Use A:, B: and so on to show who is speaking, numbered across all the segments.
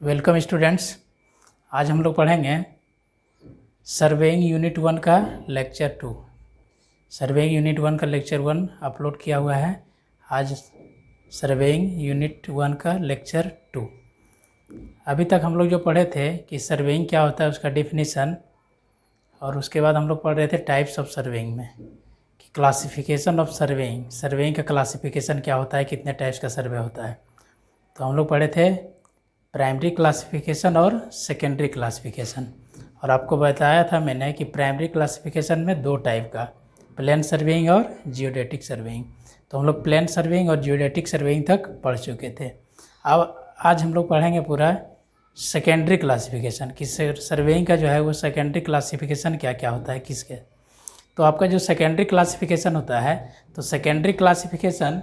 A: Welcome students. आज हम लोग पढ़ेंगे सर्वेइंग यूनिट 1 का लेक्चर 2। सर्वेइंग यूनिट 1 का लेक्चर 1 अपलोड किया हुआ है। आज सर्वेइंग यूनिट 1 का लेक्चर 2। अभी तक हम लोग जो पढ़े थे कि सर्वेइंग क्या होता है, उसका डिफिनीसन, और उसके बाद हम लोग पढ़ रहे थे टाइप्स ऑफ सर्वेइंग में कि क्लासिफिकेशन ऑफ सर्वेइंग, सर्वेइंग का क्लासिफिकेशन क्या होता है, कितने टाइप्स का सर्वे होता है। तो हम लोग पढ़े थे प्राइमरी क्लासिफिकेशन और सेकेंडरी क्लासिफिकेशन, और आपको बताया था मैंने कि प्राइमरी क्लासिफिकेशन में दो टाइप का, प्लेन सर्वेइंग और जियोडेटिक सर्वेइंग। तो हम लोग प्लेन सर्वेइंग और जियोडेटिक सर्वेइंग तक पढ़ चुके थे। अब आज हम लोग पढ़ेंगे पूरा सेकेंडरी क्लासिफिकेशन कि सर्वेइंग का जो है वो सेकेंडरी क्लासिफिकेशन क्या क्या होता है, किसके। तो आपका जो सेकेंडरी क्लासिफिकेशन होता है, तो सेकेंडरी क्लासिफिकेशन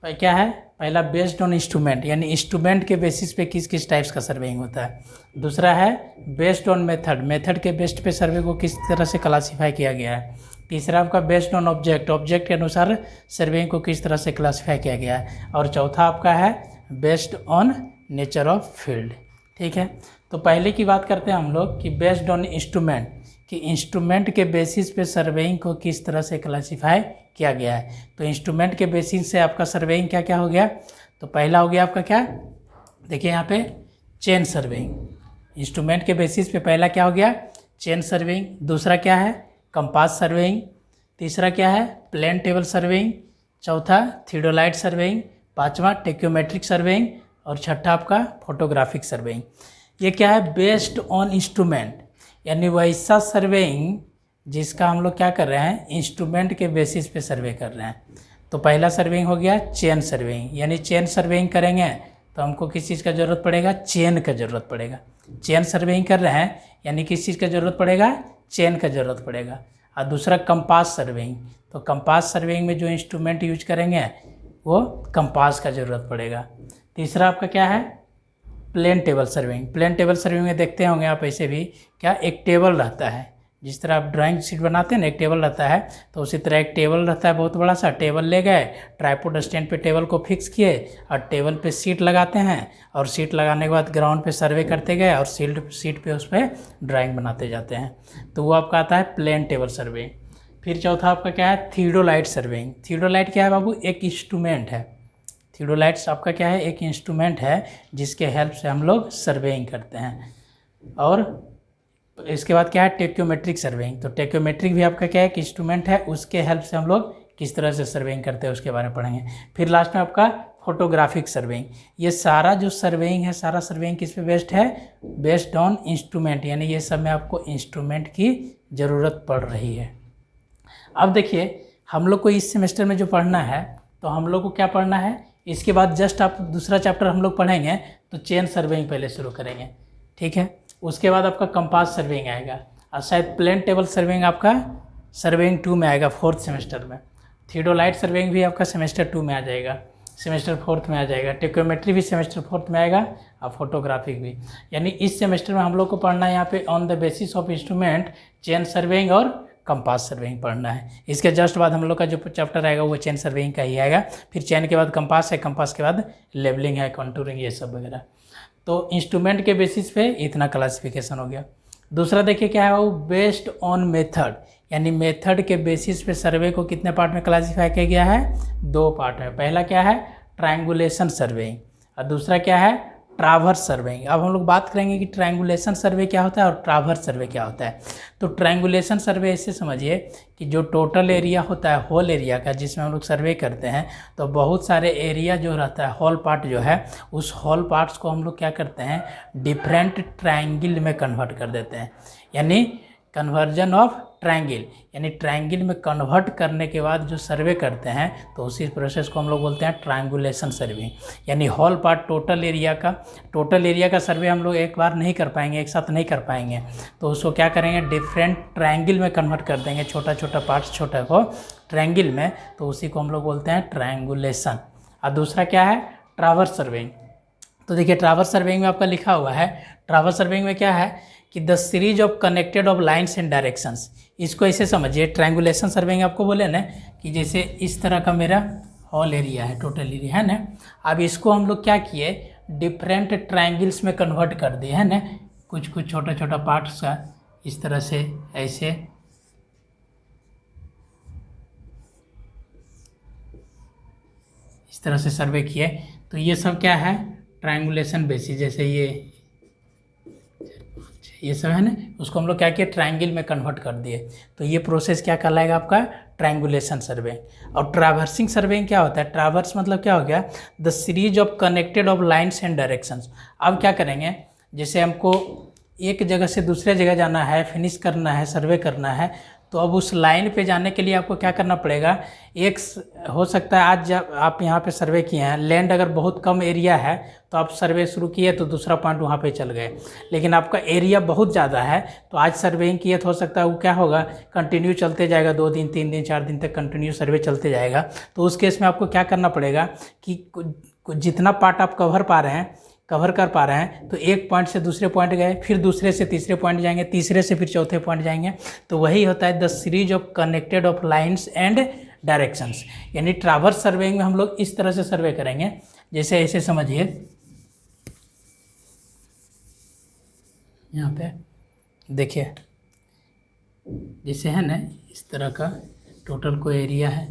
A: क्या है, पहला बेस्ड ऑन इंस्ट्रूमेंट, यानी इंस्ट्रूमेंट के बेसिस पे किस किस टाइप्स का सर्वेइंग होता है। दूसरा है बेस्ड ऑन मेथड, मेथड के बेस्ड पे सर्वे को किस तरह से क्लासीफाई किया गया है। तीसरा आपका बेस्ड ऑन ऑब्जेक्ट, ऑब्जेक्ट के अनुसार सर्वेइंग को किस तरह से क्लासीफाई किया गया है। और चौथा आपका है based on nature of field. ठीक है, तो पहले की बात करते हैं हम लोग कि बेस्ड ऑन इंस्ट्रूमेंट, कि इंस्ट्रूमेंट के बेसिस पे सर्वेइंग को किस तरह से क्लासीफाई किया गया है। तो इंस्ट्रूमेंट के बेसिस से आपका सर्वेइंग क्या क्या हो गया। तो पहला हो गया आपका क्या, देखिए यहाँ पे चेन सर्वेइंग। इंस्ट्रूमेंट के बेसिस पे पहला क्या हो गया, चेन सर्वेइंग। दूसरा क्या है, कंपास सर्वेइंग। तीसरा क्या है, प्लेन टेबल सर्वेइंग। चौथा थियोडोलाइट सर्वेइंग। पांचवा टेक्योमेट्रिक सर्वेइंग। और छठा आपका फोटोग्राफिक सर्वेइंग। ये क्या है, बेस्ड ऑन इंस्ट्रूमेंट, यानी वैसा सर्वेइंग जिसका हम लोग क्या कर रहे हैं, इंस्ट्रूमेंट के बेसिस पे सर्वे कर रहे हैं। तो पहला सर्वेइंग हो गया चेन सर्वेइंग, यानी चेन सर्वेइंग करेंगे तो हमको किस चीज़ का ज़रूरत पड़ेगा, चेन का ज़रूरत पड़ेगा। चेन सर्वेइंग कर रहे हैं यानी किस चीज़ का ज़रूरत पड़ेगा, चेन का ज़रूरत पड़ेगा। और दूसरा कंपास सर्वेइंग, तो कंपास सर्वेइंग में जो इंस्ट्रूमेंट यूज करेंगे वो कंपास का ज़रूरत पड़ेगा। तीसरा आपका क्या है, plane table surveying. Plane table surveying में देखते होंगे आप ऐसे भी क्या, एक टेबल रहता है, जिस तरह आप ड्राइंग शीट बनाते हैं ना, एक टेबल रहता है, तो उसी तरह एक टेबल रहता है, बहुत बड़ा सा टेबल ले गए, ट्राइपॉड स्टैंड पे टेबल को फिक्स किए और टेबल पे सीट लगाते हैं, और सीट लगाने के बाद ग्राउंड पे सर्वे करते गए और सीट पे उस पर ड्राइंग बनाते जाते हैं। तो वो आपका आता है प्लेन टेबल सर्वेइंग। फिर चौथा आपका क्या है, थियोडोलाइट सर्वेइंग। थियोडोलाइट क्या है बाबू, एक इंस्ट्रूमेंट है। थियोडोलाइट्स आपका क्या है, एक इंस्ट्रूमेंट है जिसके हेल्प से हम लोग सर्वेइंग करते हैं। और इसके बाद क्या है, टेक्योमेट्रिक सर्वेइंग। तो टेक्योमेट्रिक भी आपका क्या है, एक इंस्ट्रूमेंट है, उसके हेल्प से हम लोग किस तरह से सर्वेइंग करते हैं उसके बारे में पढ़ेंगे। फिर लास्ट में आपका फोटोग्राफिक सर्वेइंग। ये सारा जो सर्वेइंग है, सारा सर्वेइंग किस पे बेस्ड है, बेस्ड ऑन इंस्ट्रूमेंट, यानी ये सब में आपको इंस्ट्रूमेंट की ज़रूरत पड़ रही है। अब देखिए हम लोग को इस सेमेस्टर में जो पढ़ना है, तो हम लोग को क्या पढ़ना है, इसके बाद जस्ट आप दूसरा चैप्टर हम लोग पढ़ेंगे तो चेन सर्वेइंग पहले शुरू करेंगे। ठीक है, उसके बाद आपका कंपास सर्वेइंग आएगा, और शायद प्लेन टेबल सर्वेइंग आपका सर्वेइंग 2 में आएगा, 4th सेमेस्टर में। थियोडोलाइट सर्वेइंग भी आपका सेमेस्टर 2 में आ जाएगा, सेमेस्टर 4th में आ जाएगा। टेक्योमेट्री भी सेमेस्टर 4th में आएगा, और फोटोग्राफिक भी। यानी इस सेमेस्टर में हम लोग को पढ़ना है यहाँ पे on the basis of instrument, chain surveying और कंपास सर्वेइंग पढ़ना है। इसके जस्ट बाद हम लोग का जो चैप्टर आएगा वो चेन सर्वेइंग का ही आएगा। फिर चेन के बाद कंपास है, कंपास के बाद लेबलिंग है, कॉन्टूरिंग, ये सब वगैरह। तो इंस्ट्रूमेंट के बेसिस पे इतना क्लासिफिकेशन हो गया। दूसरा देखिए क्या है, वो बेस्ड ऑन मेथड, यानी मेथड के बेसिस पे सर्वे को कितने पार्ट में क्लासीफाई किया गया है, 2 पार्ट में। पहला क्या है, ट्रायंगुलेशन सर्वेइंग, और दूसरा क्या है, ट्रावर्स सर्वेइंग। अब हम लोग बात करेंगे कि ट्रायंगुलेशन सर्वे क्या होता है और ट्रावर्स सर्वे क्या होता है। तो ट्रायंगुलेशन सर्वे ऐसे समझिए कि जो टोटल एरिया होता है होल एरिया का, जिसमें हम लोग सर्वे करते हैं, तो बहुत सारे एरिया जो रहता है, होल पार्ट जो है, उस होल पार्ट्स को हम लोग क्या करते हैं, डिफरेंट ट्रायंगल में कन्वर्ट कर देते हैं। यानी कन्वर्जन ऑफ ट्रायंगल, यानी ट्रायंगल में कन्वर्ट करने के बाद जो सर्वे करते हैं, तो उसी प्रोसेस को हम लोग बोलते हैं ट्रायंगुलेशन सर्वे। यानी होल पार्ट टोटल एरिया का सर्वे हम लोग एक बार नहीं कर पाएंगे, एक साथ नहीं कर पाएंगे, तो उसको क्या करेंगे, डिफरेंट ट्रायंगल में कन्वर्ट कर देंगे, छोटा छोटा पार्ट्स, छोटा को ट्रायंगल में, तो उसी को हम लोग बोलते हैं ट्रायंगुलेशन। और दूसरा क्या है, ट्रावर्स सर्वेइंग। तो देखिए ट्रावर्स सर्वेइंग में आपका लिखा हुआ है, ट्रावर्स सर्वेइंग में क्या है कि the series of connected of lines and directions. इसको ऐसे समझिए, ट्रायंगुलेशन सर्वेइंग आपको बोले ना कि जैसे इस तरह का मेरा होल एरिया है, टोटल एरिया है ना। अब इसको हम लोग क्या किए, डिफरेंट ट्रायंगल्स में कन्वर्ट कर दिए, है ना, कुछ कुछ छोटा छोटा पार्ट्स का इस तरह से ऐसे इस तरह से सर्वे किए। तो ये सब क्या है, ट्रायंगुलेशन बेसिस, जैसे ये सब है ना, उसको हम लोग क्या किए, ट्रायंगल में कन्वर्ट कर दिए। तो ये प्रोसेस क्या कहलाएगा आपका, ट्रायंगुलेशन सर्वे। और ट्रैवर्सिंग सर्वेइंग क्या होता है, ट्रैवर्स मतलब क्या हो गया, the series of connected of lines and directions. अब क्या करेंगे, जैसे हमको एक जगह से दूसरे जगह जाना है, फिनिश करना है, सर्वे करना है, तो अब उस लाइन पे जाने के लिए आपको क्या करना पड़ेगा, एक हो सकता है आज जब आप यहाँ पे सर्वे किए हैं, लैंड अगर बहुत कम एरिया है तो आप सर्वे शुरू किए तो दूसरा पॉइंट वहाँ पे चल गए, लेकिन आपका एरिया बहुत ज़्यादा है तो आज सर्वेइंग किए तो हो सकता है वो क्या होगा, कंटिन्यू चलते जाएगा, 2 दिन 3 दिन 4 दिन तक कंटिन्यू सर्वे चलते जाएगा। तो उस केस में आपको क्या करना पड़ेगा कि जितना पार्ट आप कवर कर पा रहे हैं, तो एक पॉइंट से दूसरे पॉइंट गए, फिर दूसरे से तीसरे पॉइंट जाएंगे, तीसरे से फिर चौथे पॉइंट जाएंगे। तो वही होता है the series of connected of lines and directions. यानी ट्रैवर्स सर्वेइंग में हम लोग इस तरह से सर्वे करेंगे, जैसे ऐसे समझिए, यहाँ पे देखिए, जैसे है ना इस तरह का टोटल कोई एरिया है।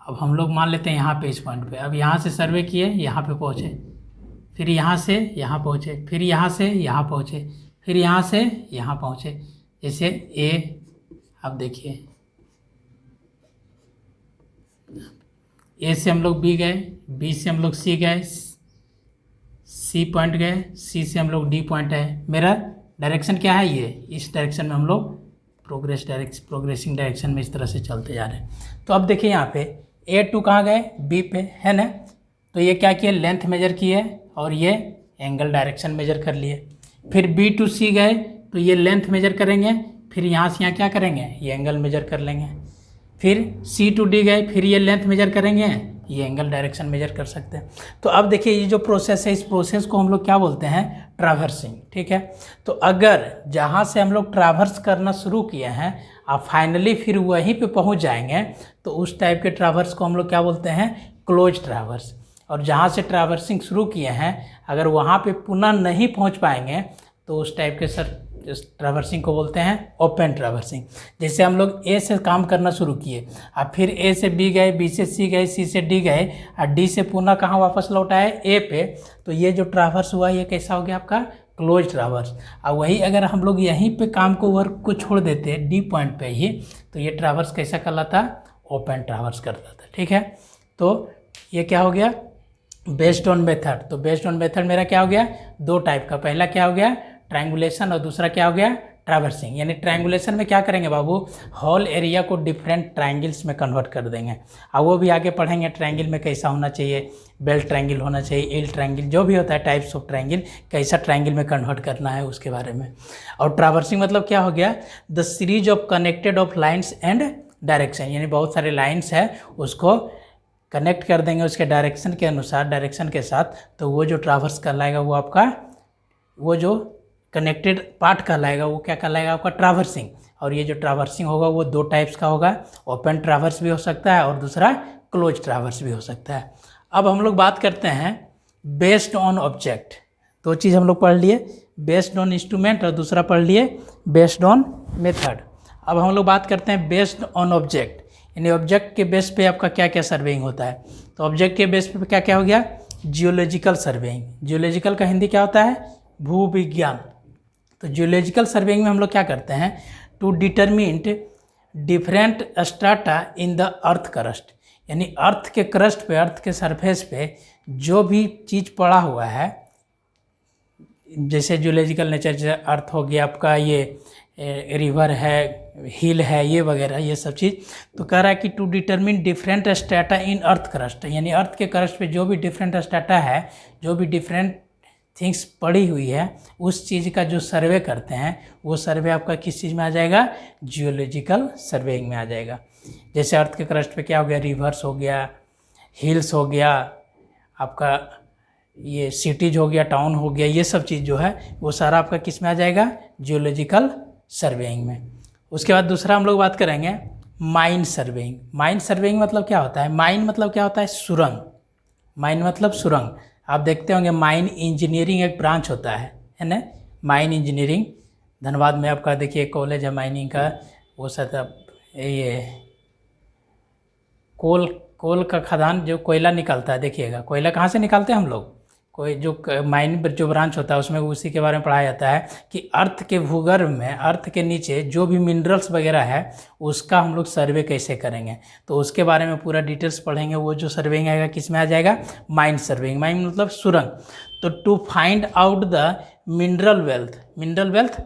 A: अब हम लोग मान लेते हैं यहाँ पे इस पॉइंट पे, अब यहाँ से सर्वे किए, यहाँ पे पहुँचे, फिर यहाँ से यहाँ पहुँचे, फिर यहाँ से यहाँ पहुँचे, फिर यहाँ से यहाँ पहुँचे। जैसे ए, अब देखिए ए से हम लोग बी गए, बी से हम लोग सी गए, सी पॉइंट गए, सी से हम लोग डी पॉइंट है। मेरा डायरेक्शन क्या है, ये इस डायरेक्शन में हम लोग प्रोग्रेसिंग डायरेक्शन में इस तरह से चलते जा रहे हैं। तो अब देखिए यहाँ पे A2 कहाँ गए, B पे, है ना। तो ये क्या किए, लेंथ मेजर किए और ये एंगल डायरेक्शन मेजर कर लिए। फिर B to C गए तो ये लेंथ मेजर करेंगे, फिर यहाँ से यहाँ क्या करेंगे, ये एंगल मेजर कर लेंगे। फिर C to D गए, फिर ये लेंथ मेजर करेंगे, ये एंगल डायरेक्शन मेजर कर सकते हैं। तो अब देखिए ये जो प्रोसेस है, इस प्रोसेस को हम लोग क्या बोलते हैं, ट्रैवर्सिंग, ठीक है। तो अगर जहाँ से हम लोग ट्रैवर्स करना शुरू किए हैं, आप फाइनली फिर वहीं पे पहुँच जाएंगे, तो उस टाइप के ट्रैवर्स को हम लोग क्या बोलते हैं, क्लोज ट्रैवर्स। और जहाँ से ट्रैवर्सिंग शुरू किए हैं, अगर वहाँ पे पुनः नहीं पहुँच पाएंगे, तो उस टाइप के ट्रैवर्सिंग को बोलते हैं ओपन ट्रैवर्सिंग। जैसे हम लोग ए से काम करना शुरू किए, अब फिर ए से बी गए, बी से सी गए, सी से डी गए, और डी से पुनः कहाँ वापस लौट आए, ए पे। तो ये जो ट्रैवर्स हुआ, ये कैसा हो गया आपका, क्लोज ट्रैवर्स। और वही अगर हम लोग यहीं पे काम को वर्क को छोड़ देते डी पॉइंट पे ही, तो ये ट्रैवर्स कैसा कहलाता, ओपन ट्रैवर्स करता था, ठीक है। तो ये क्या हो गया, बेस्ड ऑन मेथड। तो बेस्ड ऑन मेथड मेरा क्या हो गया, 2 टाइप का, पहला क्या हो गया, ट्रायंगुलेशन, और दूसरा क्या हो गया, ट्रैवर्सिंग। यानी ट्रायंगुलेशन में क्या करेंगे बाबू, होल एरिया को डिफरेंट ट्रायंगल्स में कन्वर्ट कर देंगे। और वो भी आगे पढ़ेंगे, ट्रायंगल में कैसा होना चाहिए, बेल ट्रायंगल होना चाहिए, एल ट्रायंगल, जो भी होता है टाइप्स ऑफ ट्रायंगल, कैसा ट्रायंगल में कन्वर्ट करना है उसके बारे में। और ट्रैवर्सिंग मतलब क्या हो गया, the series of connected of lines and direction. यानी बहुत सारे लाइन्स है, उसको कनेक्ट कर देंगे उसके डायरेक्शन के अनुसार, डायरेक्शन के साथ। तो वो जो ट्रैवर्स कहलाएगा, वो आपका वो जो कनेक्टेड पार्ट कहलाएगा, वो क्या कहलाएगा, आपका ट्रैवर्सिंग। और ये जो ट्रैवर्सिंग होगा वो 2 टाइप्स का होगा, ओपन ट्रैवर्स भी हो सकता है और दूसरा क्लोज ट्रैवर्स भी हो सकता है। अब हम लोग बात करते हैं बेस्ड ऑन ऑब्जेक्ट। 2 चीज़ हम लोग पढ़ लिए, बेस्ड ऑन इंस्ट्रूमेंट और दूसरा पढ़ लिए बेस्ड ऑन मेथड। अब हम लोग बात करते हैं बेस्ड ऑन ऑब्जेक्ट, यानी ऑब्जेक्ट के बेस पे आपका क्या क्या सर्वेइंग होता है। तो ऑब्जेक्ट के बेस पे क्या क्या हो गया, जियोलॉजिकल सर्वेइंग। जियोलॉजिकल का हिंदी क्या होता है, भूविज्ञान। तो जियोलॉजिकल सर्वेइंग में हम लोग क्या करते हैं, to determine different strata in the earth crust. यानी अर्थ के क्रस्ट पे, अर्थ के सरफेस पे जो भी चीज़ पड़ा हुआ है, जैसे जियोलॉजिकल नेचर, जैसे अर्थ हो गया आपका, ये रिवर है, हिल है, ये वगैरह, ये सब चीज़। तो कह रहा है कि to determine different strata in earth crust, यानी अर्थ के क्रस्ट पे जो भी डिफरेंट स्ट्राटा है, जो भी डिफरेंट थिंग्स पड़ी हुई है, उस चीज़ का जो सर्वे करते हैं, वो सर्वे आपका किस चीज़ में आ जाएगा, जियोलॉजिकल सर्वेइंग में आ जाएगा। जैसे अर्थ के क्रस्ट पे क्या हो गया, रिवर्स हो गया, हिल्स हो गया, आपका ये सिटीज हो गया, टाउन हो गया, ये सब चीज़ जो है वो सारा आपका किस में आ जाएगा, जियोलॉजिकल सर्वेइंग में। उसके बाद दूसरा हम लोग बात करेंगे माइन सर्वेइंग। माइन सर्वेइंग मतलब क्या होता है, माइन मतलब क्या होता है, सुरंग। माइन मतलब सुरंग। आप देखते होंगे माइन इंजीनियरिंग एक ब्रांच होता है ना, माइन इंजीनियरिंग। धनबाद में आपका देखिए कॉलेज है माइनिंग का, वो सब ये कोल का खदान जो कोयला निकलता है, देखिएगा कोयला कहाँ से निकालते हैं हम लोग, कोई जो माइन जो ब्रांच होता है उसमें उसी के बारे में पढ़ाया जाता है कि अर्थ के भूगर्भ में, अर्थ के नीचे जो भी मिनरल्स वगैरह है उसका हम लोग सर्वे कैसे करेंगे, तो उसके बारे में पूरा डिटेल्स पढ़ेंगे। वो जो सर्वेइंग आएगा किस में आ जाएगा, माइन सर्वेइंग। माइन मतलब सुरंग। तो to find out the mineral wealth, mineral wealth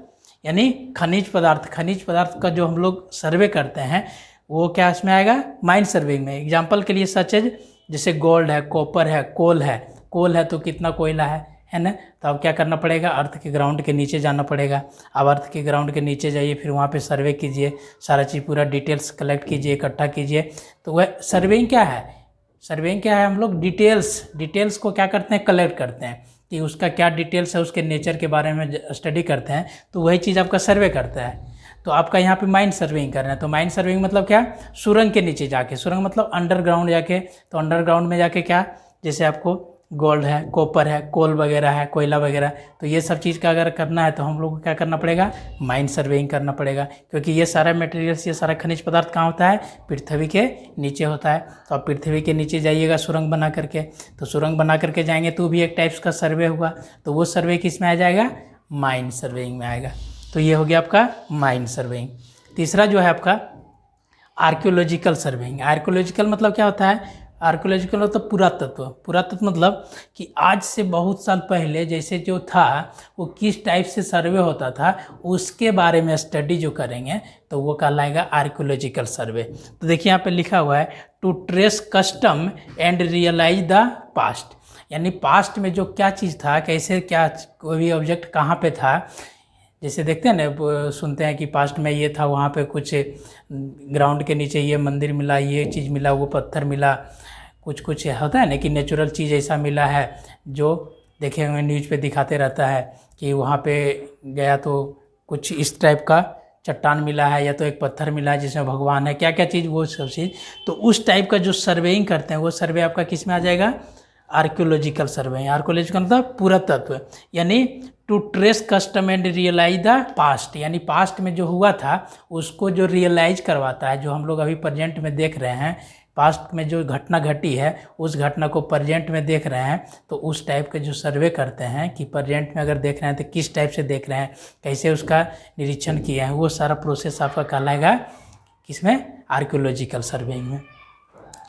A: यानी खनिज पदार्थ का जो हम लोग सर्वे करते हैं वो क्या इसमें आएगा, माइन सर्वेइंग में। एग्जाम्पल के लिए सच है जैसे गोल्ड है, कॉपर है, कोल है तो कितना कोयला है ना। तो अब क्या करना पड़ेगा, अर्थ के ग्राउंड के नीचे जाना पड़ेगा। अब अर्थ के ग्राउंड के नीचे जाइए, फिर वहाँ पे सर्वे कीजिए, सारा चीज़ पूरा डिटेल्स कलेक्ट कीजिए, इकट्ठा कीजिए। तो वह सर्वेइंग क्या है, हम लोग डिटेल्स को क्या करते हैं, कलेक्ट करते हैं कि उसका क्या डिटेल्स है, उसके नेचर के बारे में स्टडी करते हैं, तो वही चीज़ आपका सर्वे करता है। तो आपका यहाँ पे माइन सर्वेइंग करना है। तो माइन सर्वेइंग मतलब क्या, सुरंग के नीचे जाके, सुरंग मतलब अंडरग्राउंड जाके। तो अंडरग्राउंड में जाके क्या, जैसे आपको गोल्ड है, कॉपर है, कोल वगैरह है, कोयला वगैरह, तो ये सब चीज़ का अगर करना है तो हम लोग को क्या करना पड़ेगा, माइन सर्वेइंग करना पड़ेगा। क्योंकि ये सारा मटेरियल्स, ये सारा खनिज पदार्थ कहाँ होता है, पृथ्वी के नीचे होता है। तो आप पृथ्वी के नीचे जाइएगा सुरंग बना करके, तो सुरंग बना करके जाएंगे तो भी एक टाइप्स का सर्वे हुआ। तो वो सर्वे किस में आ जाएगा, माइन सर्वेइंग में आएगा। तो ये हो गया आपका माइन सर्वेइंग। तीसरा जो है आपका आर्कियोलॉजिकल सर्वेइंग। आर्कियोलॉजिकल मतलब क्या होता है, आर्कियोलॉजिकल मतलब पुरातत्व मतलब कि आज से बहुत साल पहले जैसे जो था वो किस टाइप से सर्वे होता था उसके बारे में स्टडी जो करेंगे तो वो कहलाएगा आर्कियोलॉजिकल सर्वे। तो देखिए यहाँ पे लिखा हुआ है to trace custom and realise the past, यानी पास्ट में जो क्या चीज़ था, कैसे क्या कोई भी ऑब्जेक्ट कहाँ पे था। जैसे देखते हैं ना, सुनते हैं कि पास्ट में ये था, वहाँ पे कुछ ग्राउंड के नीचे ये मंदिर मिला, ये चीज़ मिला, वो पत्थर मिला, कुछ होता है ना कि नेचुरल चीज़ ऐसा मिला है जो देखे हुए न्यूज़ पे दिखाते रहता है कि वहाँ पे गया तो कुछ इस टाइप का चट्टान मिला है या तो एक पत्थर मिला है जिसमें भगवान है, क्या क्या चीज़, वो सब चीज़। तो उस टाइप का जो सर्वेइंग करते हैं वो सर्वे आपका किस में आ जाएगा, आर्कियोलॉजिकल सर्वे। आर्कियोलॉजिकल मतलब पुरातत्व, यानी to trace custom and realise the past, यानी पास्ट में जो हुआ था उसको जो रियलाइज करवाता है, जो हम लोग अभी प्रेजेंट में देख रहे हैं, पास्ट में जो घटना घटी है उस घटना को प्रेजेंट में देख रहे हैं, तो उस टाइप के जो सर्वे करते हैं कि प्रेजेंट में अगर देख रहे हैं तो किस टाइप से देख रहे हैं, कैसे उसका निरीक्षण किए हैं, वो सारा प्रोसेस आपका कहलाएगा किसमें, आर्कियोलॉजिकल सर्वेइंग में।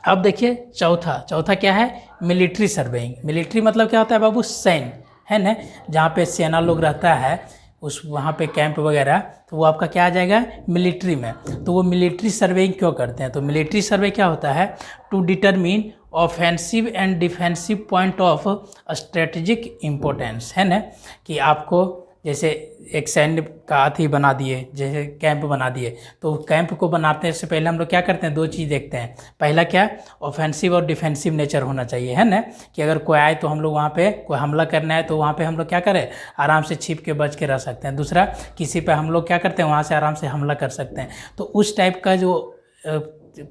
A: अब देखिए चौथा क्या है, मिलिट्री सर्वेइंग। मिलिट्री मतलब क्या होता है बाबू, सैन्य है ना, जहाँ पे सेना लोग रहता है उस वहाँ पे कैंप वगैरह, तो वो आपका क्या आ जाएगा, मिलिट्री में। तो वो मिलिट्री सर्वेइंग क्यों करते हैं, तो मिलिट्री सर्वे क्या होता है, to determine offensive and defensive point of strategic importance, है ना, कि आपको जैसे एक सैन्य का अथी बना दिए, जैसे कैंप बना दिए, तो कैंप को बनाते से पहले हम लोग क्या करते हैं, दो चीज़ देखते हैं। पहला क्या, ऑफेंसिव और डिफेंसिव नेचर होना चाहिए, है ना, कि अगर कोई आए तो हम लोग वहाँ पे कोई हमला करना है तो वहाँ पे हम लोग क्या करें, आराम से छिप के बच के रह सकते हैं। दूसरा, किसी पे हम लोग क्या करते हैं, वहाँ से आराम से हमला कर सकते हैं। तो उस टाइप का जो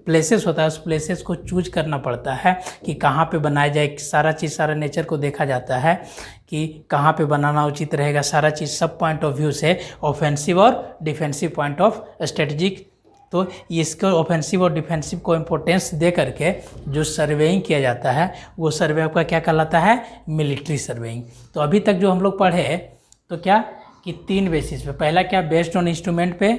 A: प्लेसेस होता है उस प्लेसेस को चूज करना पड़ता है कि कहाँ पे बनाया जाए, सारा चीज़, सारा नेचर को देखा जाता है कि कहाँ पे बनाना उचित रहेगा, सारा चीज़ सब पॉइंट ऑफ व्यू से, ऑफेंसिव और डिफेंसिव पॉइंट ऑफ स्ट्रेटजिक। तो इसको ऑफेंसिव और डिफेंसिव को इम्पोर्टेंस दे करके जो सर्वेइंग किया जाता है वो सर्वे आपका क्या कहलाता है, मिलिट्री सर्वेइंग। तो अभी तक जो हम लोग पढ़े तो क्या कि 3 बेसिस पे, पहला क्या, बेस्ड ऑन इंस्ट्रूमेंट पे,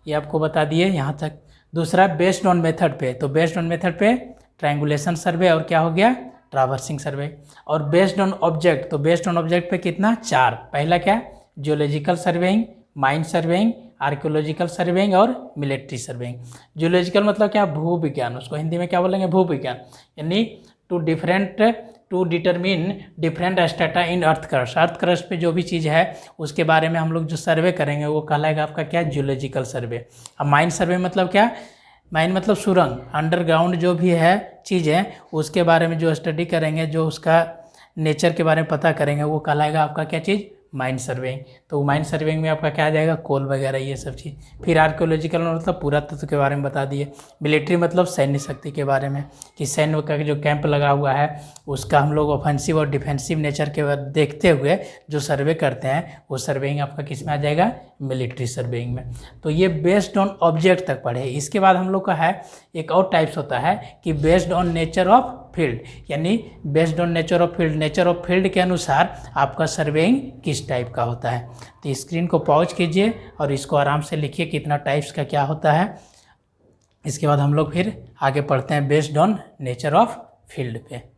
A: ये आपको बता दिए यहाँ तक। दूसरा बेस्ड ऑन मेथड पे, तो बेस्ड ऑन मेथड पे ट्रायंगुलेशन सर्वे और क्या हो गया, ट्रावर्सिंग सर्वे। और बेस्ड ऑन ऑब्जेक्ट, तो बेस्ड ऑन ऑब्जेक्ट पे कितना, 4। पहला क्या, geological surveying, mine surveying, archaeological surveying और मिलिट्री सर्वेइंग। जियोलॉजिकल मतलब क्या, भू विज्ञान, उसको हिंदी में क्या बोलेंगे, भू विज्ञान, यानी to determine different strata in earth crust. Earth crust पे जो भी चीज़ है उसके बारे में हम लोग जो सर्वे करेंगे वो कहलाएगा आपका क्या, जियोलॉजिकल सर्वे। अब माइन सर्वे मतलब क्या, माइन मतलब सुरंग, अंडरग्राउंड जो भी है चीज़ें उसके बारे में जो स्टडी करेंगे, जो उसका नेचर के बारे में पता करेंगे वो कहलाएगा आपका क्या चीज़, माइन सर्वेइंग। तो माइन सर्वेइंग में आपका क्या आ जाएगा, कोल वगैरह ये सब चीज़। फिर आर्कियोलॉजिकल मतलब पुरातत्व के बारे में बता दिए। मिलिट्री मतलब सैन्य शक्ति के बारे में, कि सैन्य का जो कैंप लगा हुआ है उसका हम लोग ऑफेंसिव और डिफेंसिव नेचर के देखते हुए जो सर्वे करते हैं वो सर्वेइंग आपका किस में आ जाएगा, मिलिट्री सर्वेइंग में। तो ये बेस्ड ऑन ऑब्जेक्ट तक पढ़े। इसके बाद हम लोग का है एक और टाइप्स होता है कि based on nature of field, यानी based on nature of field, nature of field के अनुसार आपका सर्वेइंग किस टाइप का होता है। तो स्क्रीन को पॉज कीजिए और इसको आराम से लिखिए कितना टाइप्स का क्या होता है। इसके बाद हम लोग फिर आगे पढ़ते हैं based on nature of field पे।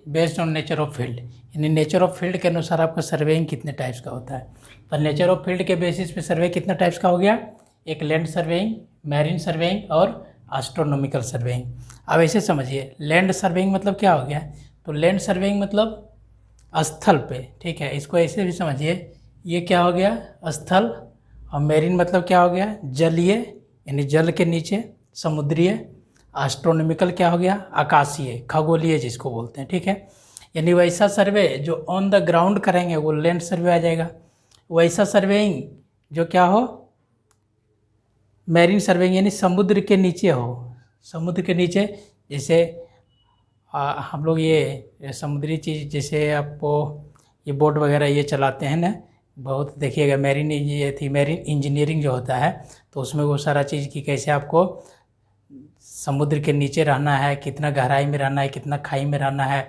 A: Based on nature of field, यानी नेचर ऑफ फील्ड के अनुसार आपका सर्वेइंग कितने टाइप्स का होता है। पर नेचर ऑफ फील्ड के बेसिस पे सर्वे कितना टाइप्स का हो गया, एक लैंड सर्वेइंग, मैरीन सर्वेइंग और एस्ट्रोनॉमिकल सर्वेइंग। अब ऐसे समझिए, लैंड सर्वेइंग मतलब क्या हो गया, तो लैंड सर्वेइंग मतलब स्थल पे, ठीक है, इसको ऐसे भी समझिए, ये क्या हो गया, स्थल। और मैरीन मतलब क्या हो गया, जलीय, यानी जल के नीचे, समुद्रीय। एस्ट्रोनॉमिकल क्या हो गया, आकाशीय, खगोलीय जिसको बोलते हैं, ठीक है। यानी वैसा सर्वे जो ऑन द ग्राउंड करेंगे वो लैंड सर्वे आ जाएगा। वैसा सर्वेइंग जो क्या हो, मैरीन सर्वेइंग, यानी समुद्र के नीचे हो, समुद्र के नीचे। जैसे हम लोग ये समुद्री चीज़, जैसे आपको ये बोट वगैरह ये चलाते हैं ना, बहुत देखिएगा मैरीन, ये थी मैरीन इंजीनियरिंग जो होता है, तो उसमें वो सारा चीज़ की कैसे आपको समुद्र के नीचे रहना है, कितना गहराई में रहना है, कितना खाई में रहना है,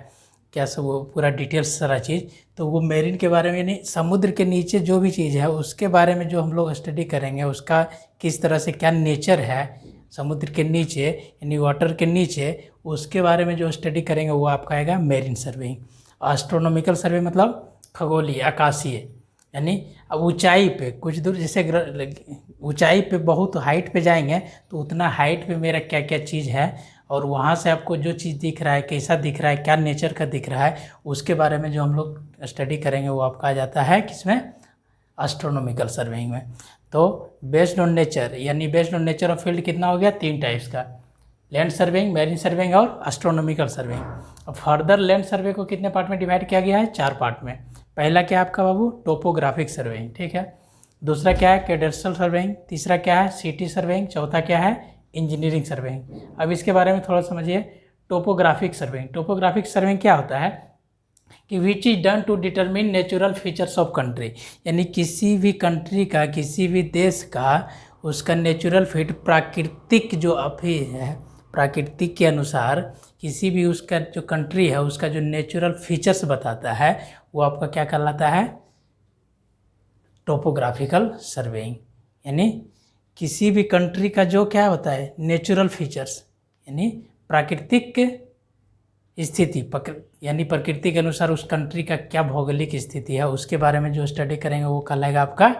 A: क्या सब वो पूरा डिटेल्स सारा चीज़। तो वो मैरीन के बारे में, यानी समुद्र के नीचे जो भी चीज़ है उसके बारे में जो हम लोग स्टडी करेंगे, उसका किस तरह से क्या नेचर है समुद्र के नीचे, यानी वाटर के नीचे, उसके बारे में जो स्टडी करेंगे वो आपका आएगा मैरीन सर्वेइंग। एस्ट्रोनॉमिकल सर्वे मतलब खगोलीय, आकाशीय, यानी अब ऊंचाई पे कुछ दूर, जैसे ऊंचाई पे बहुत हाइट पे जाएंगे तो उतना हाइट पे मेरा क्या क्या चीज़ है, और वहाँ से आपको जो चीज़ दिख रहा है, कैसा दिख रहा है, क्या नेचर का दिख रहा है, उसके बारे में जो हम लोग स्टडी करेंगे वो आपका आ जाता है किसमें, एस्ट्रोनॉमिकल सर्वेइंग में। तो बेस्ड ऑन नेचर, यानी based on nature of field कितना हो गया, 3 टाइप्स का, लैंड सर्वेइंग, मैरीन सर्वेइंग और एस्ट्रोनॉमिकल सर्वेइंग। अब फर्दर लैंड सर्वे को कितने पार्ट में डिवाइड किया गया है, 4 पार्ट में। पहला क्या है आपका बाबू, टोपोग्राफिक सर्वेइंग, ठीक है। दूसरा क्या है, कैडेस्ट्रल सर्वेइंग। तीसरा क्या है, सिटी सर्वेइंग। चौथा क्या है, इंजीनियरिंग सर्वेइंग। अब इसके बारे में थोड़ा समझिए, टोपोग्राफिक सर्वेइंग। टोपोग्राफिक सर्वेइंग क्या होता है कि which is done to determine natural features of country, यानी किसी भी कंट्री का, किसी भी देश का, उसका नेचुरल फीट, प्राकृतिक जो अभी है, प्राकृतिक के अनुसार किसी भी उसका जो कंट्री है उसका जो नेचुरल फीचर्स बताता है वो आपका क्या कहलाता है, टोपोग्राफिकल सर्वेइंग। यानी किसी भी कंट्री का जो क्या होता है, नेचुरल फीचर्स, यानी प्राकृतिक स्थिति, यानी प्रकृति के अनुसार उस कंट्री का क्या भौगोलिक स्थिति है, उसके बारे में जो स्टडी करेंगे वो कहलाएगा आपका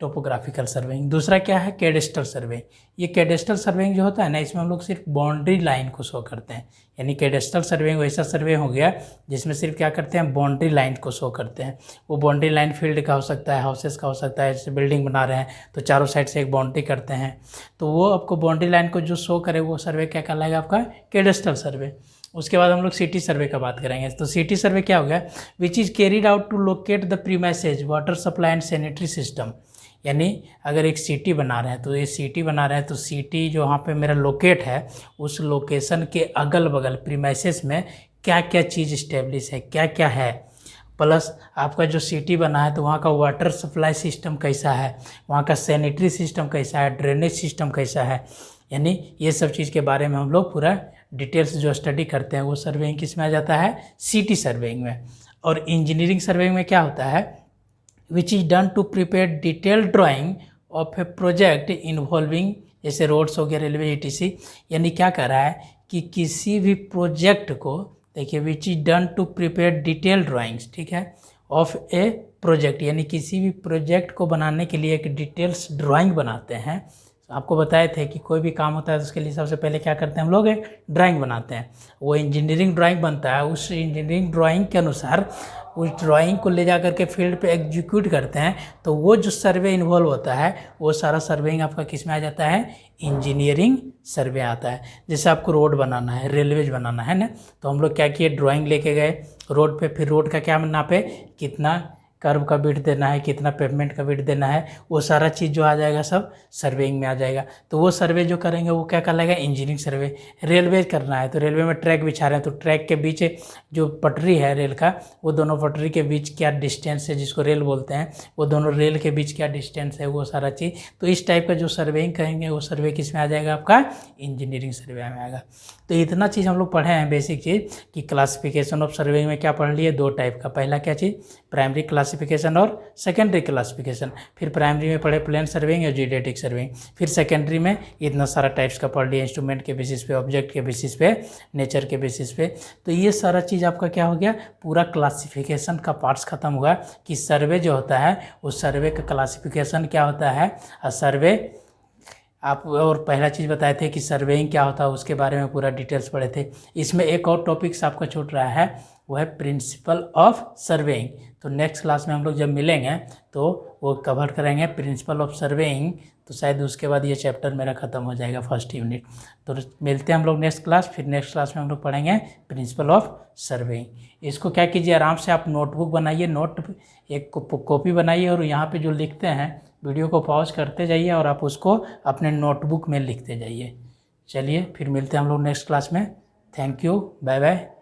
A: टोपोग्राफिकल सर्वेइंग। दूसरा क्या है, कैडेस्ट्रल सर्वेइंग। ये कैडेस्ट्रल सर्वेइंग जो होता है ना, इसमें हम लोग सिर्फ बाउंड्री लाइन को शो करते हैं, यानी कैडेस्ट्रल सर्वेइंग वैसा सर्वे हो गया जिसमें सिर्फ क्या करते हैं, बाउंड्री लाइन को शो करते हैं। वो बाउंड्री लाइन फील्ड का हो सकता है, हाउसेस का हो सकता है, जैसे बिल्डिंग बना रहे हैं तो चारों साइड से एक बाउंड्री करते हैं, तो वो आपको बाउंड्री लाइन को जो शो करे वो सर्वे क्या कहलाएगा आपका, कैडेस्ट्रल सर्वे। उसके बाद हम लोग सिटी सर्वे का बात करेंगे। तो सिटी सर्वे क्या हो गया, which is carried out to locate the premises, water supply and sanitary system. यानी अगर एक सिटी बना रहे हैं तो ये सिटी बना रहे हैं तो सिटी जो वहाँ पे मेरा लोकेट है उस लोकेशन के अगल बगल प्रीमाइसेस में क्या क्या चीज़ इस्टेब्लिश है, क्या क्या है, प्लस आपका जो सिटी बना है तो वहाँ का वाटर सप्लाई सिस्टम कैसा है, वहाँ का सैनिटरी सिस्टम कैसा है, ड्रेनेज सिस्टम कैसा है, यानी ये सब चीज़ के बारे में हम लोग पूरा डिटेल्स जो स्टडी करते हैं वो सर्वेइंग किस में आ जाता है, सिटी सर्वेइंग में। और इंजीनियरिंग सर्वेइंग में क्या होता है, which is done to prepare detailed drawing of a project involving, जैसे रोड्स हो गया, रेलवे, ETC। यानी क्या कर रहा है कि किसी भी प्रोजेक्ट को देखिए which is done to prepare detail drawings, ठीक है, ऑफ ए प्रोजेक्ट, यानी किसी भी प्रोजेक्ट को बनाने के लिए एक डिटेल्स ड्राइंग बनाते हैं। आपको बताए थे कि कोई भी काम होता है तो उसके लिए सबसे पहले क्या करते हैं हम लोग, एक ड्राइंग बनाते हैं। वो इंजीनियरिंग ड्राइंग बनता है, उस इंजीनियरिंग ड्राइंग के अनुसार उस ड्राइंग को ले जा करके फील्ड पे एग्जीक्यूट करते हैं। तो वो जो सर्वे इन्वॉल्व होता है वो सारा सर्वेइंग आपका किस में आ जाता है, इंजीनियरिंग सर्वे आता है। जैसे आपको रोड बनाना है, रेलवेज बनाना है ना, तो हम लोग क्या किए, ड्राइंग लेके गए रोड पे, फिर रोड का क्या नापे, कितना कर्व का विड्थ देना है, कितना पेवमेंट का विड्थ देना है, वो सारा चीज़ जो आ जाएगा सब सर्वेइंग में आ जाएगा। तो वो सर्वे जो करेंगे वो क्या कहलाएगा, इंजीनियरिंग सर्वे। रेलवे करना है तो रेलवे में ट्रैक बिछा रहे हैं, तो ट्रैक के बीच जो पटरी है रेल का, वो दोनों पटरी के बीच क्या डिस्टेंस है, जिसको रेल बोलते हैं, वो दोनों रेल के बीच क्या डिस्टेंस है, वो सारा चीज़। तो इस टाइप का जो सर्वेइंग करेंगे वो सर्वे किस में आ जाएगा, आपका इंजीनियरिंग सर्वे में आएगा। तो इतना चीज़ हम लोग पढ़े हैं बेसिक चीज़ कि क्लासिफिकेशन ऑफ सर्वेइंग में क्या पढ़ लिए, दो टाइप का। पहला क्या चीज़, प्राइमरी क्लासिफिकेशन और सेकेंडरी क्लासिफिकेशन। फिर प्राइमरी में पढ़े प्लेन सर्वेइंग और जियोडेटिक सर्वेइंग। फिर सेकेंडरी में इतना सारा टाइप्स का पढ़ लिया, इंस्ट्रूमेंट के बेसिस पे, ऑब्जेक्ट के बेसिस पे, नेचर के बेसिस पे। तो ये सारा चीज़ आपका क्या हो गया, पूरा क्लासिफिकेशन का पार्ट्स खत्म हुआ कि सर्वे जो होता है उस सर्वे का क्लासिफिकेशन क्या होता है। सर्वे आप और पहला चीज़ बताए थे कि सर्वेइंग क्या होता है, उसके बारे में पूरा डिटेल्स पढ़े थे। इसमें एक और टॉपिक्स आपका छूट रहा है, वो है प्रिंसिपल ऑफ सर्वेइंग। तो नेक्स्ट क्लास में हम लोग जब मिलेंगे तो वो कवर करेंगे प्रिंसिपल ऑफ सर्वेइंग। तो शायद उसके बाद ये चैप्टर मेरा ख़त्म हो जाएगा फर्स्ट यूनिट। तो मिलते हैं हम लोग नेक्स्ट क्लास। फिर नेक्स्ट क्लास में हम लोग पढ़ेंगे प्रिंसिपल ऑफ सर्वेइंग। इसको क्या कीजिए, आराम से आप नोटबुक बनाइए, एक कॉपी बनाइए और यहाँ पे जो लिखते हैं वीडियो को पॉज करते जाइए और आप उसको अपने नोटबुक में लिखते जाइए। चलिए फिर मिलते हैं हम लोग नेक्स्ट क्लास में। Thank you, bye bye.